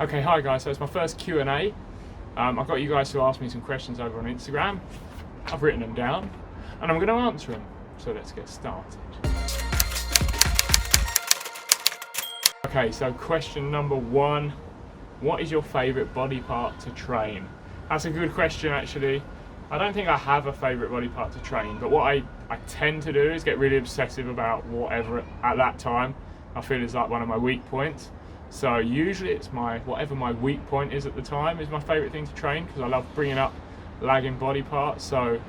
Okay, hi guys, so it's my first Q&A. I've got you guys to ask me some questions over on Instagram. I've written them down and I'm going to answer them. So let's get started. Okay, so question number 1. What is your favourite body part to train? That's a good question actually. I don't think I have a favourite body part to train, but what I tend to do is get really obsessive about whatever at that time I feel is like one of my weak points. So usually it's whatever my weak point is at the time is my favourite thing to train, because I love bringing up lagging body parts. So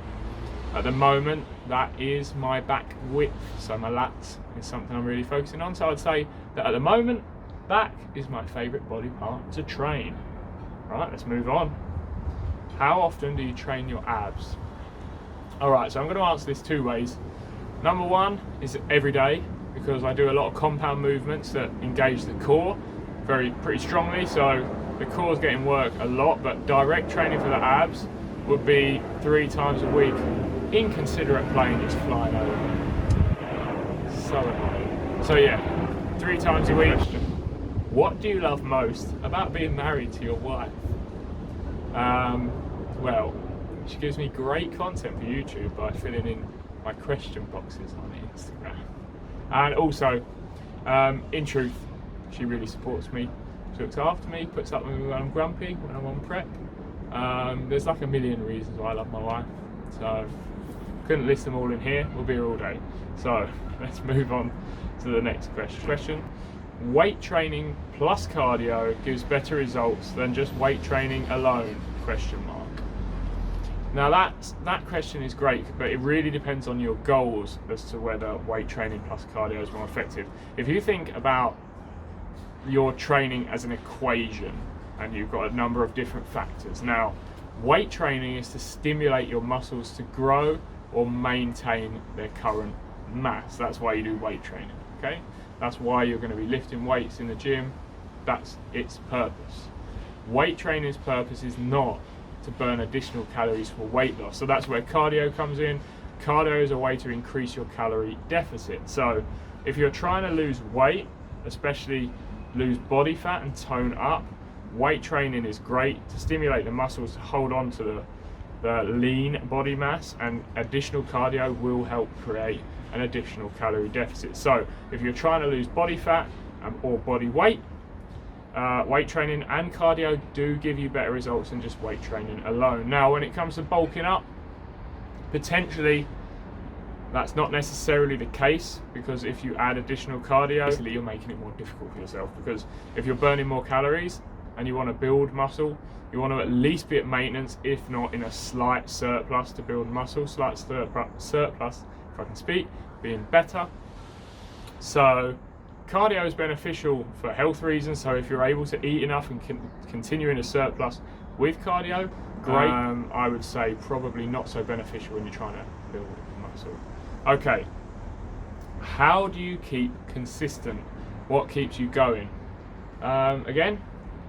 at the moment that is my back width, so my lats is something I'm really focusing on. So I'd say that at the moment back is my favourite body part to train. Right, let's move on. How often do you train your abs? Alright, so I'm going to answer this 2 ways. Number 1 is every day, because I do a lot of compound movements that engage the core pretty strongly, so the core's getting work a lot, but direct training for the abs would be 3 times a week. Inconsiderate plane is flying over. So annoying. So yeah, 3 times a week. What do you love most about being married to your wife? Well, she gives me great content for YouTube by filling in my question boxes on Instagram. And also, in truth, she really supports me. She looks after me, puts up with me when I'm grumpy, when I'm on prep. There's like a million reasons why I love my wife. So, couldn't list them all in here, we'll be here all day. So, let's move on to the next question. Weight training plus cardio gives better results than just weight training alone? Now that question is great, but it really depends on your goals as to whether weight training plus cardio is more effective. If you think about your training as an equation and you've got a number of different factors. Now, weight training is to stimulate your muscles to grow or maintain their current mass. That's why you do weight training, okay? That's why you're going to be lifting weights in the gym. That's its purpose. Weight training's purpose is not to burn additional calories for weight loss. So that's where cardio comes in. Cardio is a way to increase your calorie deficit. So if you're trying to lose weight, especially lose body fat and tone up, weight training is great to stimulate the muscles to hold on to the lean body mass, and additional cardio will help create an additional calorie deficit. So if you're trying to lose body fat or body weight, weight training and cardio do give you better results than just weight training alone. Now, when it comes to bulking up, potentially that's not necessarily the case, because if you add additional cardio, basically you're making it more difficult for yourself, because if you're burning more calories and you want to build muscle, you want to at least be at maintenance, if not in a slight surplus to build muscle. Slight surplus, if I can speak, being better. So cardio is beneficial for health reasons, so if you're able to eat enough and continue in a surplus with cardio, great. I would say probably not so beneficial when you're trying to build muscle. Okay, how do you keep consistent? What keeps you going? Again,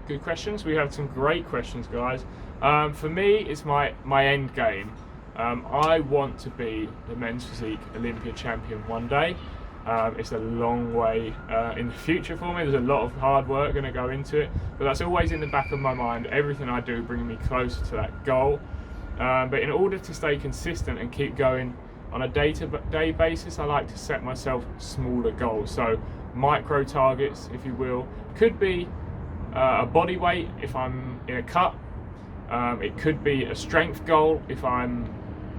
good questions. We have some great questions, guys. For me, it's my end game. I want to be the men's physique Olympia champion one day. It's a long way in the future for me. There's a lot of hard work going to go into it, but that's always in the back of my mind. Everything I do bringing me closer to that goal. But in order to stay consistent and keep going on a day-to-day basis, I like to set myself smaller goals. So micro targets, if you will. Could be a body weight if I'm in a cut. It could be a strength goal if I'm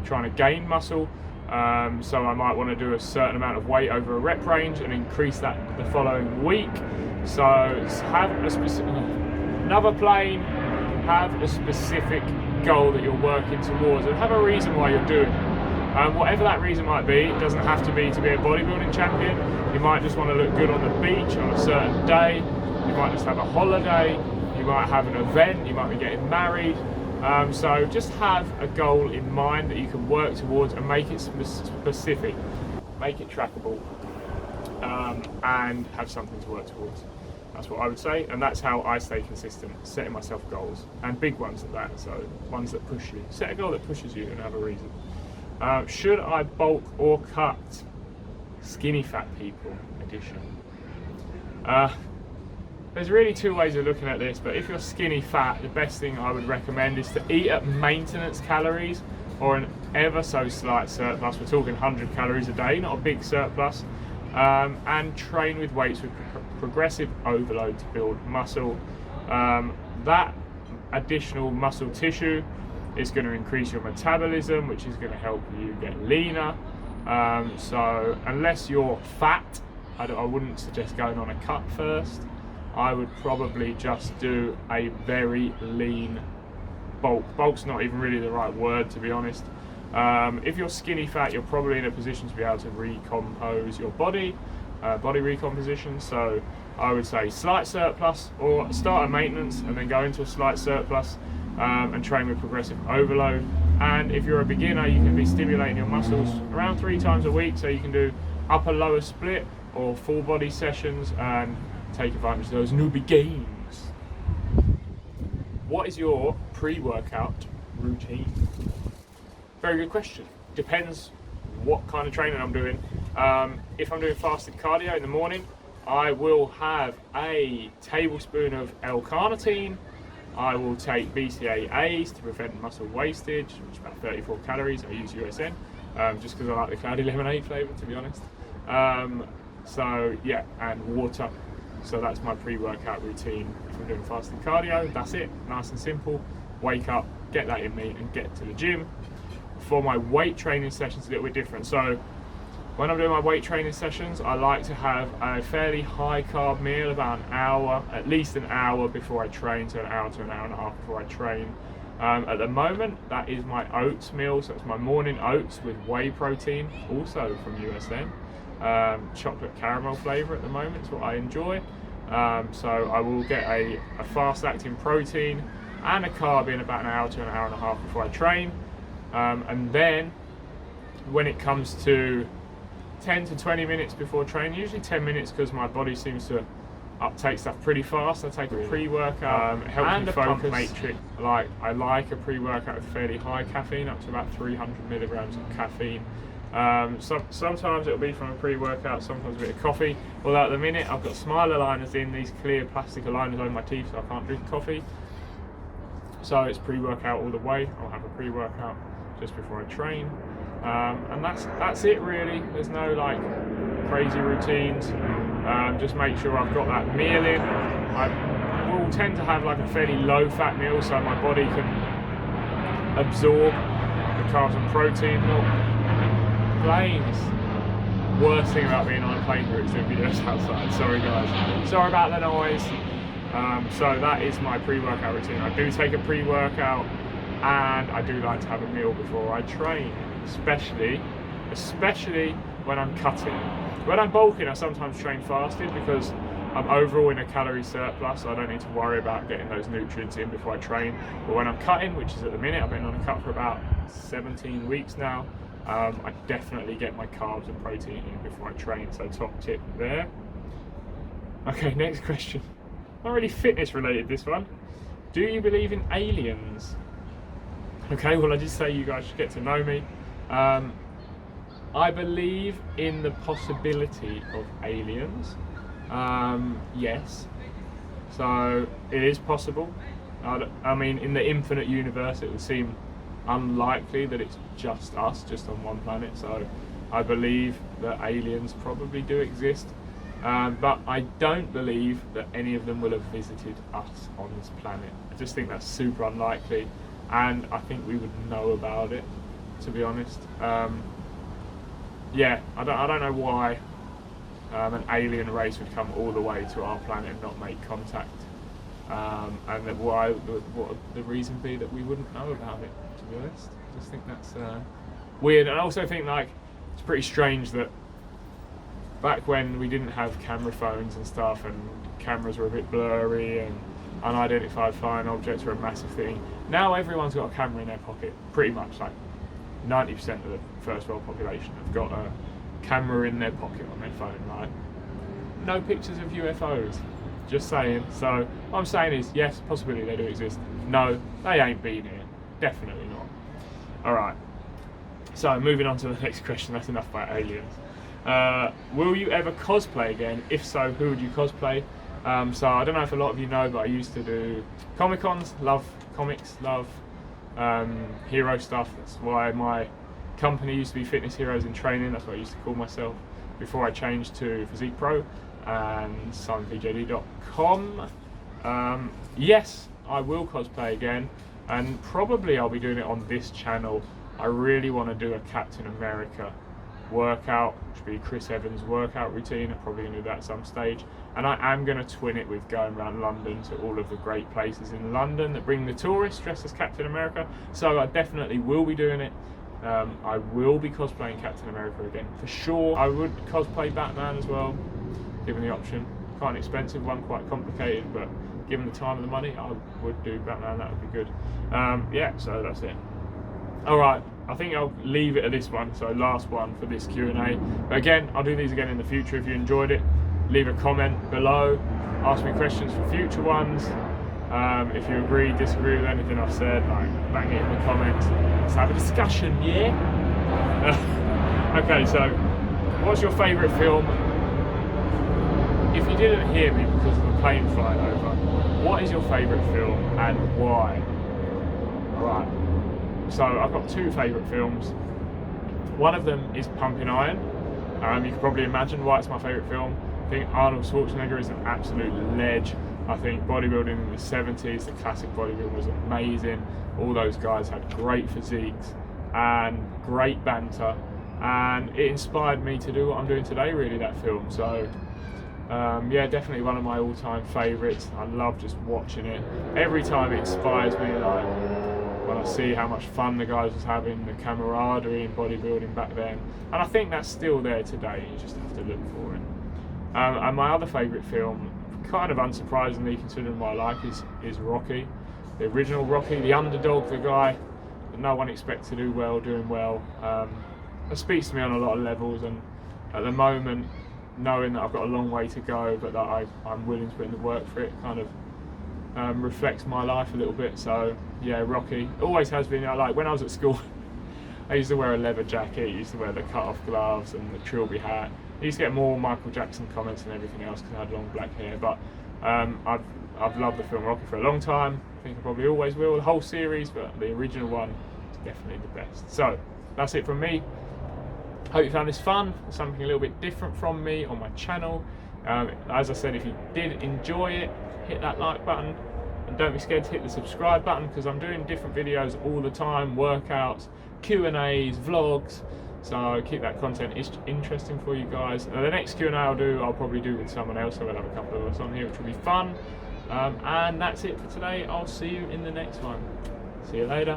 trying to gain muscle. So I might want to do a certain amount of weight over a rep range and increase that the following week. So have a specific, another plane, have a specific goal that you're working towards, and have a reason why you're doing it. Whatever that reason might be, it doesn't have to be to be a bodybuilding champion. You might just want to look good on the beach on a certain day. You might just have a holiday. You might have an event. You might be getting married. So just have a goal in mind that you can work towards and make it specific, make it trackable, and have something to work towards. That's what I would say, and that's how I stay consistent, setting myself goals, and big ones at that, so ones that push you. Set a goal that pushes you and have a reason. Should I bulk or cut? Skinny fat people edition. there's really two ways of looking at this, but if you're skinny fat, the best thing I would recommend is to eat at maintenance calories or an ever so slight surplus. We're talking 100 calories a day, not a big surplus, and train with weights with progressive overload to build muscle. That additional muscle tissue is going to increase your metabolism, which is going to help you get leaner. So unless you're fat, I wouldn't suggest going on a cut first. I would probably just do a very lean bulk. Bulk's not even really the right word, to be honest. If you're skinny fat, you're probably in a position to be able to recompose your body, body recomposition. So I would say slight surplus, or start at maintenance and then go into a slight surplus, and train with progressive overload. And if you're a beginner, you can be stimulating your muscles around 3 times a week, so you can do upper lower split or full body sessions and take advantage of those newbie gains. What is your pre-workout routine? Very good question. Depends what kind of training I'm doing. If I'm doing fasted cardio in the morning, I will have a tablespoon of L-carnitine. I will take BCAAs to prevent muscle wastage, which is about 34 calories. I use USN, just because I like the cloudy lemonade flavour, to be honest. So yeah, and water. So that's my pre-workout routine. If I'm doing fasted cardio, that's it, nice and simple. Wake up, get that in me, and get to the gym. For my weight training sessions, a little bit different. So when I'm doing my weight training sessions, I like to have a fairly high carb meal, about an hour, at least an hour before I train, so an hour to an hour and a half before I train. At the moment, that is my oats meal, so it's my morning oats with whey protein, also from USN. Chocolate caramel flavour at the moment is what I enjoy. So I will get a fast acting protein and a carb in about an hour to an hour and a half before I train. And then when it comes to 10 to 20 minutes before training, usually 10 minutes because my body seems to uptake stuff pretty fast. I take a pre-workout, helps me focus. Matrix. I like a pre-workout with fairly high caffeine, up to about 300 milligrams of caffeine. Sometimes it'll be from a pre-workout, sometimes a bit of coffee. Although at the minute I've got smile aligners in, these clear plastic aligners over my teeth, so I can't drink coffee. So it's pre-workout all the way. I'll have a pre-workout just before I train. And that's it really. There's no like crazy routines. Just make sure I've got that meal in. I will tend to have like a fairly low fat meal so my body can absorb the carbs and protein. Planes. Worst thing about being on a plane route is doing videos outside. Sorry guys. Sorry about the noise. So that is my pre-workout routine. I do take a pre-workout and I do like to have a meal before I train, especially when I'm cutting. When I'm bulking, I sometimes train fasted because I'm overall in a calorie surplus, so I don't need to worry about getting those nutrients in before I train. But when I'm cutting, which is at the minute, I've been on a cut for about 17 weeks now, I definitely get my carbs and protein in before I train, so top tip there. Okay, next question. Not really fitness related, this one. Do you believe in aliens? Okay, well I did say you guys should get to know me. I believe in the possibility of aliens. Yes. So it is possible. I mean, in the infinite universe, it would seem unlikely that it's just us, just on one planet. So I believe that aliens probably do exist. But I don't believe that any of them will have visited us on this planet. I just think that's super unlikely, and I think we would know about it, to be honest. Yeah, I don't know why an alien race would come all the way to our planet and not make contact, and that what would the reason be that we wouldn't know about it, to be honest. I just think that's weird, and I also think like it's pretty strange that back when we didn't have camera phones and stuff, and cameras were a bit blurry and unidentified flying objects were a massive thing. Now everyone's got a camera in their pocket, pretty much. Like 90% of the first world population have got a camera in their pocket on their phone. Like, no pictures of UFOs, just saying. So what I'm saying is, yes, possibility they do exist. No, they ain't been here, definitely not. Alright, so moving on to the next question. That's enough about aliens. Will you ever cosplay again? If so, who would you cosplay? So I don't know if a lot of you know, but I used to do Comic-Cons, love comics, love hero stuff. That's why my company used to be Fitness Heroes in Training. That's what I used to call myself before I changed to Physique Pro and SimonPJD.com. Yes, I will cosplay again, and probably I'll be doing it on this channel. I really want to do a Captain America workout, which would be Chris Evans' workout routine. I'm probably going to do that at some stage, and I am going to twin it with going around London to all of the great places in London that bring the tourists dressed as Captain America. So I definitely will be doing it. I will be cosplaying Captain America again for sure. I would cosplay Batman as well, given the option. Quite an expensive one, quite complicated, but given the time and the money, I would do Batman. That would be good. Yeah, so that's it. All right, I think I'll leave it at this one. So last one for this Q&A. But again, I'll do these again in the future. If you enjoyed it, leave a comment below. Ask me questions for future ones. If you agree, disagree with anything I've said, like bang it in the comments. Let's have a discussion, yeah? Okay, so what's your favourite film? If you didn't hear me because of the plane flying over, what is your favourite film and why? Right. So I've got two favourite films. One of them is Pumping Iron. You can probably imagine why it's my favourite film. I think Arnold Schwarzenegger is an absolute ledge. I think bodybuilding in the 70s, the classic bodybuilding was amazing. All those guys had great physiques and great banter, and it inspired me to do what I'm doing today, really, that film. So yeah, definitely one of my all-time favourites. I love just watching it. Every time it inspires me, like when I see how much fun the guys was having, the camaraderie in bodybuilding back then. And I think that's still there today, you just have to look for it. And my other favourite film, kind of unsurprisingly considering what I like, is Rocky. The original Rocky, the underdog, the guy that no one expects to do well, doing well. It speaks to me on a lot of levels, and at the moment, knowing that I've got a long way to go, but that I'm willing to put in the work for it, kind of reflects my life a little bit. So yeah, Rocky always has been. Like when I was at school, I used to wear a leather jacket, used to wear the cut-off gloves and the trilby hat. I used to get more Michael Jackson comments and everything else because I had long black hair. But I've loved the film Rocky for a long time. I think I probably always will. The whole series, but the original one is definitely the best. So that's it from me. Hope you found this fun, something a little bit different from me on my channel. As I said, if you did enjoy it, hit that like button, and don't be scared to hit the subscribe button, because I'm doing different videos all the time, workouts, Q&As, vlogs, so keep that content interesting for you guys. The next Q&A I'll probably do with someone else, so we'll have a couple of us on here, which will be fun. And that's it for today. I'll see you in the next one. See you later.